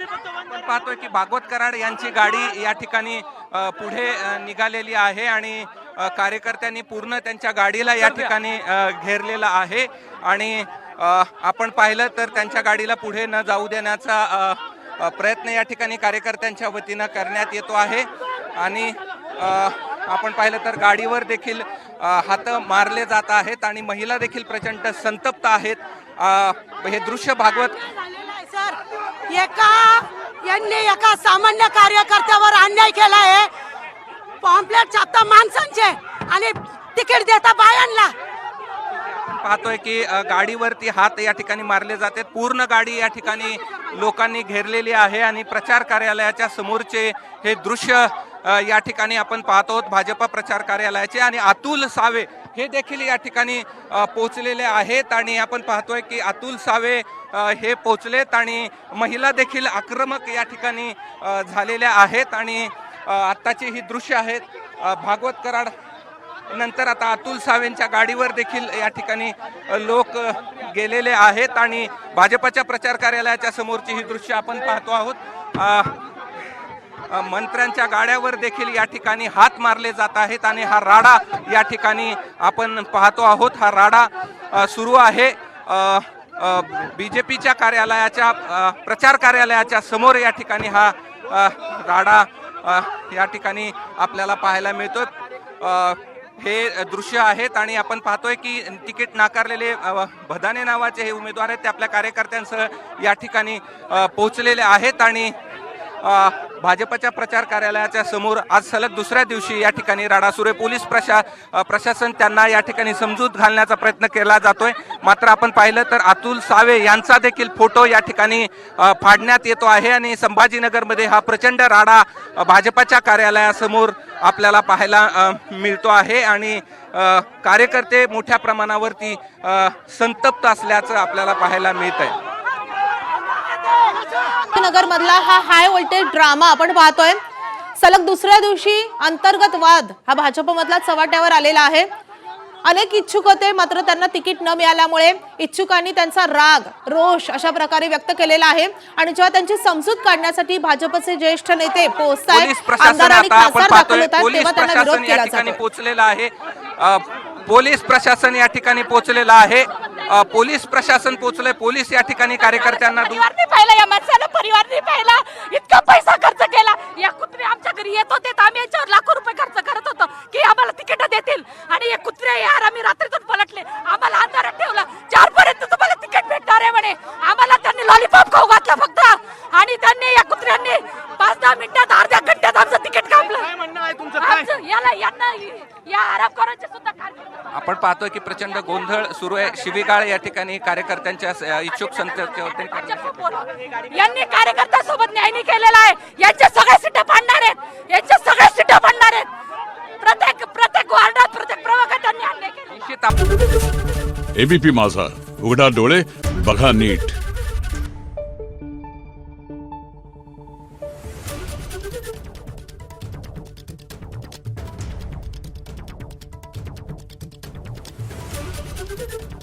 पाहतोय की भागवत कराड यांची गाडी या ठिकाणी पुढे निघालेली आहे आणि कार्यकर्त्यांनी पूर्ण त्यांच्या गाडीला या ठिकाणी घेरलेला आहे आणि आपण पाहिलं तर त्यांच्या गाडीला पुढे न जाऊ देण्याचा प्रयत्न या ठिकाणी कार्यकर्त्यांच्या वतीनं करण्यात येतो आहे आणि आपण पाहिलं तर गाडीवर देखील हात मारले जात आहेत आणि महिला देखील प्रचंड संतप्त आहेत। हे दृश्य भागवत एका सामान्य कार्यकर्त्यावर अन्याय केला आहे। पॉम्पलेट छापता माणसांचे आणि तिकीट देता बायांना। पाहतोय की गाडीवरती हात या ठिकाणी मारले जातात। पूर्ण गाडी या ठिकाणी लोकांनी घेरलेली आहे आणि प्रचार कार्यालयाच्या समोरचे हे दृश्य या ठिकाणी आपण पाहतो भाजपा प्रचार कार्यालयाचे आणि अतुल सावे हे देखील या ठिकाणी पोहोचलेले आहेत आणि आपण पाहतोय की अतुल सावे हे पोहोचलेत आणि महिला देखील आक्रमक या ठिकाणी झालेल्या आहेत आणि आत्ताची ही दृश्य आहेत भागवत कराड नंतर आता अतुल सावेंच्या गाडीवर देखील या ठिकाणी लोक गेलेले आहेत आणि भाजपच्या प्रचार कार्यालयाच्या समोरची ही दृश्य आपण पाहतो आहोत। मंत्र्यांच्या गाड्यावर देखील या ठिकाणी हात मारले जात आहेत आणि हा राडा या ठिकाणी आपण पाहतो आहोत। हा राडा सुरू आहे बीजेपीच्या कार्यालयाच्या प्रचार कार्यालयाच्या समोर या ठिकाणी हा राडा या ठिकाणी आपल्याला पाहायला मिळतो। हे दृश्य आहेत आणि आपण पाहतोय की तिकीट नाकारलेले भदाने नावाचे हे उमेदवार आहेत ते आपल्या कार्यकर्त्यांसह या ठिकाणी पोहोचलेले आहेत आणि भाजपच्या प्रचार कार्यालयाच्या समोर आज सलग दुसऱ्या दिवशी या ठिकाणी राडा सुरू आहे। पोलीस प्रशासन त्यांना या ठिकाणी समजूत घालण्याचा प्रयत्न केला जातोय। मात्र आपण पाहिलं तर अतुल सावे यांचा देखील फोटो या ठिकाणी फाडण्यात येतो आहे आणि संभाजीनगरमध्ये हा प्रचंड राडा भाजपच्या कार्यालयासमोर आपल्याला पाहायला मिळतो आहे आणि कार्यकर्ते मोठ्या प्रमाणावरती संतप्त असल्याचं आपल्याला पाहायला मिळत आहे। नगर मधला हा हाय व्होल्टेज ड्रामा आपण पाहतोय। सलग दुसऱ्या दिवशी अंतर्गत वाद हा भाजप मधला चव्हाट्यावर आलेला आहे। अनेक इच्छुक होते मात्र त्यांना तिकीट न मिळाल्यामुळे इच्छुकांनी त्यांचा राग रोष अशा प्रकारे व्यक्त केलेला आहे आणि जेव्हा त्यांची समजूत काढण्यासाठी भाजपचे ज्येष्ठ नेते पोहोचतात आमदार आणि खासदार दाखल होतात तेव्हा त्यांना विरोध केला जातो। पोलीस प्रशासन या ठिकाणी पोहोचलेलं आहे। पोलीस प्रशासन पोहोचले। पोलीस या ठिकाणी कार्यकर्त्यांना पाहिलं या माणसाला परिवारने पाहिला इतका पैसा खर्च केला। या कुत्रे आमच्या घरी येत होते तर आम्ही याच्यावर लाखो रुपये खर्च करत होतो की आम्हाला तिकीट देतील आणि हे कुत्रे यार आम्ही रात्रीतून पलटले। आम्हाला अंधारात ठेवलं 4 पर्यंत तुम्हाला तिकीट भेटणार आहे म्हणे। आम्हाला त्यांनी लॉलीपॉप खाऊ घातलं फक्त आणि त्यांनी या कुत्र्यांनी 5-10 मिनिटात अर्ध्या घंट्यात आमचं तिकीट कापलं। काय म्हणणं आहे तुमचं? या आरामखोरांचे सुद्धा आपण पाहतोय की प्रचंड गोंधळ सुरू आहे। शिवीगाळ या ठिकाणी कार्यकर्त्यांच्या इच्छुक यांनी कार्यकर्त्यांसोबत न्याय नाही केलेला आहे। यांच्या सगळ्या सीटा पाडणार आहेत। यांच्या सगळ्या सीटा पाडणार आहेत। प्रत्येक वार्डात प्रत्येक प्रभागात अन्याय केला। एबीपी माझा उघडा डोळे बघा नीट। Thank you.